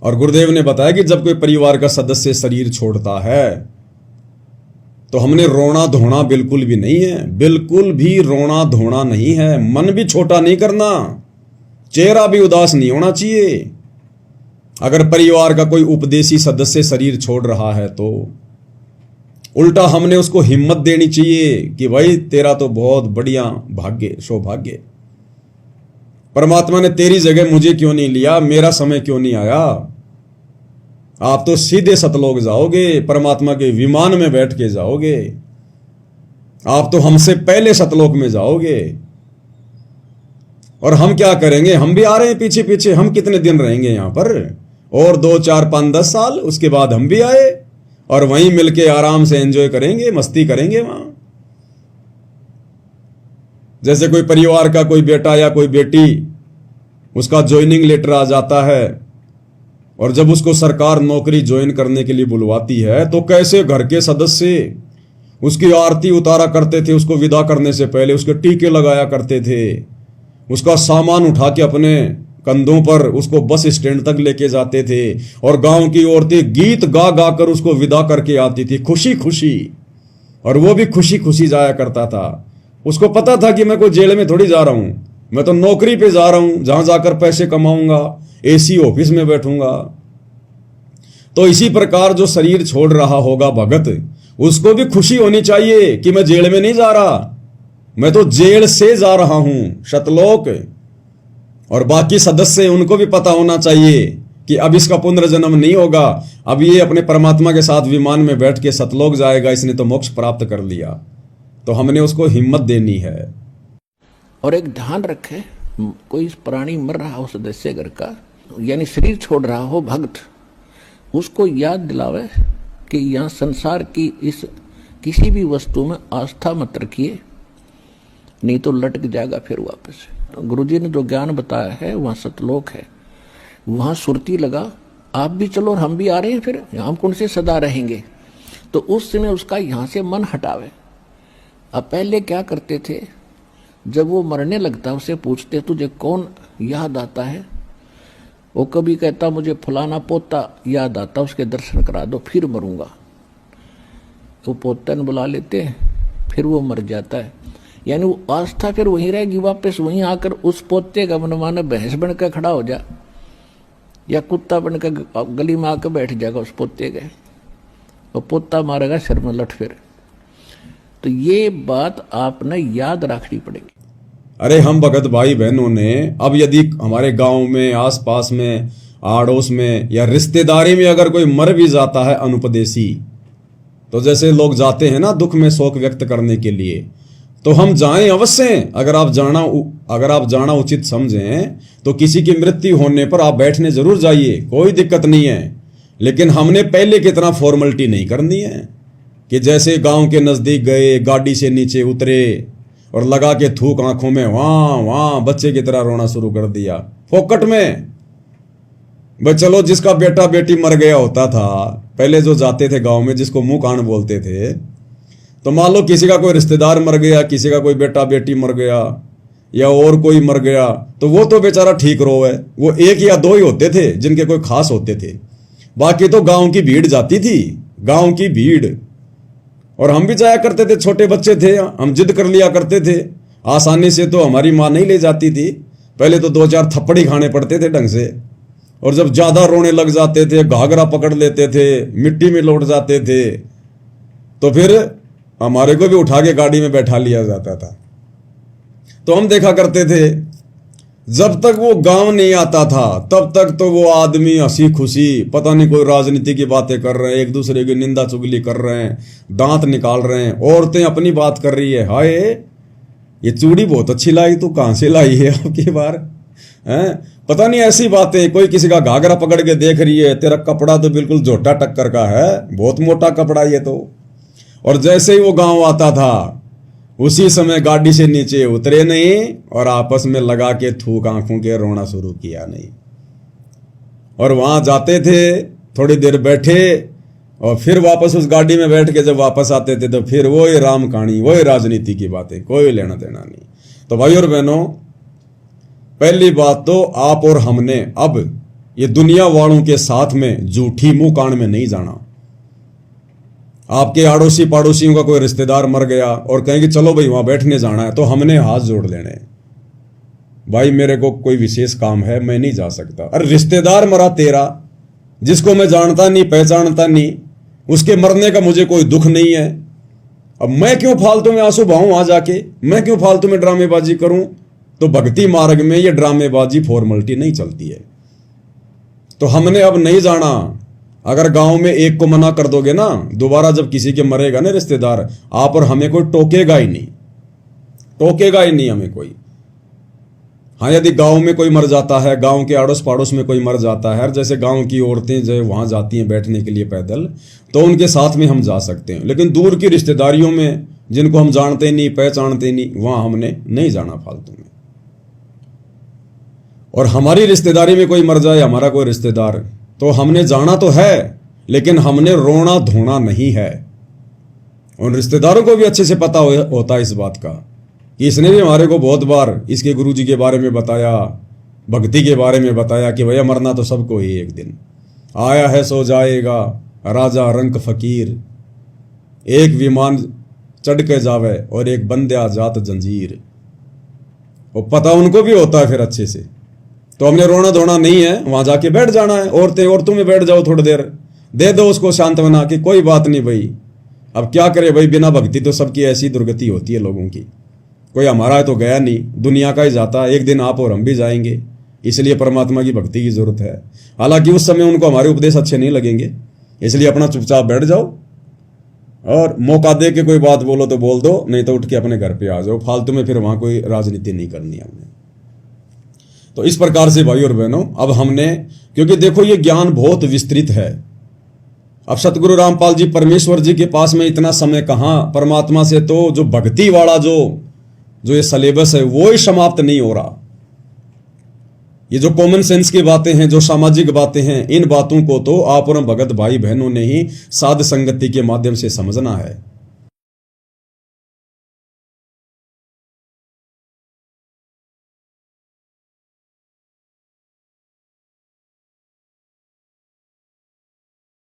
और गुरुदेव ने बताया कि जब कोई परिवार का सदस्य शरीर छोड़ता है तो हमने रोना धोना बिल्कुल भी नहीं है, बिल्कुल भी रोना धोना नहीं है। मन भी छोटा नहीं करना, चेहरा भी उदास नहीं होना चाहिए। अगर परिवार का कोई उपदेशी सदस्य शरीर छोड़ रहा है तो उल्टा हमने उसको हिम्मत देनी चाहिए कि भाई तेरा तो बहुत बढ़िया भाग्य सौभाग्य, परमात्मा ने तेरी जगह मुझे क्यों नहीं लिया, मेरा समय क्यों नहीं आया। आप तो सीधे सतलोक जाओगे, परमात्मा के विमान में बैठ के जाओगे, आप तो हमसे पहले सतलोक में जाओगे। और हम क्या करेंगे, हम भी आ रहे हैं पीछे पीछे। हम कितने दिन रहेंगे यहां पर, और 2 4 5 10 साल, उसके बाद हम भी आए और वहीं मिलके आराम से एंजॉय करेंगे, मस्ती करेंगे वहां। जैसे कोई परिवार का कोई बेटा या कोई बेटी, उसका ज्वाइनिंग लेटर आ जाता है और जब उसको सरकार नौकरी ज्वाइन करने के लिए बुलवाती है तो कैसे घर के सदस्य उसकी आरती उतारा करते थे, उसको विदा करने से पहले उसके टीके लगाया करते थे, उसका सामान उठा के अपने कंधों पर उसको बस स्टैंड तक लेके जाते थे और गांव की औरतें गीत गा गा कर उसको विदा करके आती थी खुशी खुशी, और वो भी खुशी खुशी जाया करता था। उसको पता था कि मैं कोई जेल में थोड़ी जा रहा हूं, मैं तो नौकरी पे जा रहा हूं जहां जाकर पैसे कमाऊंगा, एसी ऑफिस में बैठूंगा। तो इसी प्रकार जो शरीर छोड़ रहा होगा भगत, उसको भी खुशी होनी चाहिए कि मैं जेल में नहीं जा रहा, मैं तो जेल से जा रहा हूं सतलोक। और बाकी सदस्य उनको भी पता होना चाहिए कि अब इसका पुनर्जन्म नहीं होगा, अब ये अपने परमात्मा के साथ विमान में बैठ के सतलोक जाएगा, इसने तो मोक्ष प्राप्त कर लिया। तो हमने उसको हिम्मत देनी है। और एक ध्यान रखे, कोई प्राणी मर रहा हो सदस्य घर का, यानी शरीर छोड़ रहा हो भक्त, उसको याद दिलावे कि यहाँ संसार की इस किसी भी वस्तु में आस्था मत रखिए, नहीं तो लटक जाएगा फिर वापस। गुरुजी ने जो ज्ञान बताया है वहाँ सतलोक है, वहाँ सुरती लगा, आप भी चलो और हम भी आ रहे हैं, फिर हम कौन से सदा रहेंगे। तो उस समय उसका यहाँ से मन हटावे। अब पहले क्या करते थे, जब वो मरने लगता उसे पूछते तुझे कौन याद आता है, वो कभी कहता मुझे फलाना पोता याद आता, उसके दर्शन करा दो फिर मरूंगा। तो पोता ने बुला लेते हैं, फिर वो मर जाता है। यानी वो आस्था फिर वहीं रहेगी, वापस वहीं आकर उस पोते का मनमाना भैंस बनकर खड़ा हो जा या कुत्ता बनकर गली में आकर बैठ जाएगा उस पोते के, और पोता मारेगा सिर में लठ फिर। तो ये बात आपने याद रखनी पड़ेगी। अरे हम भगत भाई बहनों ने, अब यदि हमारे गांव में, आसपास में, आड़ोस में या रिश्तेदारी में अगर कोई मर भी जाता है अनुपदेशी, तो जैसे लोग जाते हैं ना दुख में शोक व्यक्त करने के लिए, तो हम जाएं अवश्य। अगर आप जाना उचित समझें तो किसी की मृत्यु होने पर आप बैठने जरूर जाइए, कोई दिक्कत नहीं है। लेकिन हमने पहले की तरह फॉर्मेलिटी नहीं करनी है कि जैसे गांव के नजदीक गए, गाड़ी से नीचे उतरे और लगा के थूक आंखों में वहां वहां बच्चे की तरह रोना शुरू कर दिया फोकट में। भाई चलो, जिसका बेटा बेटी मर गया होता था पहले, जो जाते थे गांव में, जिसको मुंह कान बोलते थे, तो मान लो किसी का कोई रिश्तेदार मर गया, किसी का कोई बेटा बेटी मर गया या और कोई मर गया, तो वो तो बेचारा ठीक रो है। वो 1 या 2 ही होते थे जिनके कोई खास होते थे, बाकी तो गांव की भीड़ जाती थी, गांव की भीड़। और हम भी जाया करते थे, छोटे बच्चे थे, हम जिद कर लिया करते थे। आसानी से तो हमारी माँ नहीं ले जाती थी, पहले तो 2 4 थप्पड़ ही खाने पड़ते थे ढंग से। और जब ज्यादा रोने लग जाते थे, घाघरा पकड़ लेते थे, मिट्टी में लौट जाते थे, तो फिर हमारे को भी उठा के गाड़ी में बैठा लिया जाता था। तो हम देखा करते थे, जब तक वो गांव नहीं आता था तब तक तो वो आदमी हंसी खुशी, पता नहीं कोई राजनीति की बातें कर रहे हैं, एक दूसरे की निंदा चुगली कर रहे हैं, दांत निकाल रहे हैं, औरतें अपनी बात कर रही है, हाय ये चूड़ी बहुत अच्छी लाई, तू कहां से लाई है आपकी बार, हैं, पता नहीं ऐसी बातें। कोई किसी का घाघरा पकड़ के देख रही है, तेरा कपड़ा तो बिल्कुल झोटा टक्कर का है, बहुत मोटा कपड़ा ये तो। और जैसे ही वो गांव आता था उसी समय गाड़ी से नीचे उतरे नहीं और आपस में लगा के थूक आंखों के रोना शुरू किया नहीं। और वहां जाते थे, थोड़ी देर बैठे और फिर वापस उस गाड़ी में बैठ के जब वापस आते थे तो फिर वही राम कहानी, वही राजनीति की बातें, कोई लेना देना नहीं। तो भाई और बहनों, पहली बात तो आप और हमने अब ये दुनिया वालों के साथ में झूठी मुंह कान में नहीं जाना। आपके आड़ोसी पड़ोसियों का कोई रिश्तेदार मर गया और कहेंगे चलो भाई वहां बैठने जाना है, तो हमने हाथ जोड़ लेने, भाई मेरे को कोई विशेष काम है, मैं नहीं जा सकता। अरे रिश्तेदार मरा तेरा, जिसको मैं जानता नहीं पहचानता नहीं, उसके मरने का मुझे कोई दुख नहीं है। अब मैं क्यों फालतू में आंसू बहाऊं वहां जाके, मैं क्यों फालतू में ड्रामेबाजी करूं? तो भक्ति मार्ग में ये ड्रामेबाजी फॉर्मेलिटी नहीं चलती है। तो हमने अब नहीं जाना। अगर गांव में एक को मना कर दोगे ना, दोबारा जब किसी के मरेगा ना रिश्तेदार, आप और हमें कोई टोकेगा ही नहीं, टोकेगा ही नहीं हमें कोई। हाँ, यदि गांव में कोई मर जाता है, गांव के आड़ोस पड़ोस में कोई मर जाता है, जैसे गांव की औरतें जो वहां जाती हैं बैठने के लिए पैदल, तो उनके साथ में हम जा सकते हैं। लेकिन दूर की रिश्तेदारियों में, जिनको हम जानते नहीं पहचानते नहीं, वहां हमने नहीं जाना फालतू में। और हमारी रिश्तेदारी में कोई मर जाए, हमारा कोई रिश्तेदार, तो हमने जाना तो है, लेकिन हमने रोना धोना नहीं है। उन रिश्तेदारों को भी अच्छे से पता होता है इस बात का कि इसने भी हमारे को बहुत बार इसके गुरुजी के बारे में बताया, भक्ति के बारे में बताया कि भैया मरना तो सबको ही एक दिन, आया है सो जाएगा राजा रंक फकीर, एक विमान चढ़ के जावे और एक बंदे जात जंजीर। वो पता उनको भी होता है फिर अच्छे से। तो हमने रोना धोना नहीं है, वहां जाके बैठ जाना है। औरतों में बैठ जाओ, थोड़ी देर दे दो उसको सांत्वना कि कोई बात नहीं भाई, अब क्या करे भाई, बिना भक्ति तो सबकी ऐसी दुर्गति होती है लोगों की। कोई हमारा तो गया नहीं, दुनिया का ही जाता है, एक दिन आप और हम भी जाएंगे, इसलिए परमात्मा की भक्ति की जरूरत है। हालांकि उस समय उनको हमारे उपदेश अच्छे नहीं लगेंगे, इसलिए अपना चुपचाप बैठ जाओ और मौका दे के कोई बात बोलो तो बोल दो, नहीं तो उठ के अपने घर पे आ जाओ। फालतू में फिर वहां कोई राजनीति नहीं करनी हमने। तो इस प्रकार से भाई और बहनों, अब हमने, क्योंकि देखो ये ज्ञान बहुत विस्तृत है। अब सतगुरु रामपाल जी परमेश्वर जी के पास में इतना समय कहां, परमात्मा से तो जो भक्ति वाला जो ये सिलेबस है वो ही समाप्त नहीं हो रहा। ये जो कॉमन सेंस की बातें हैं, जो सामाजिक बातें हैं, इन बातों को तो आप और भगत भाई बहनों ने ही साध संगति के माध्यम से समझना है।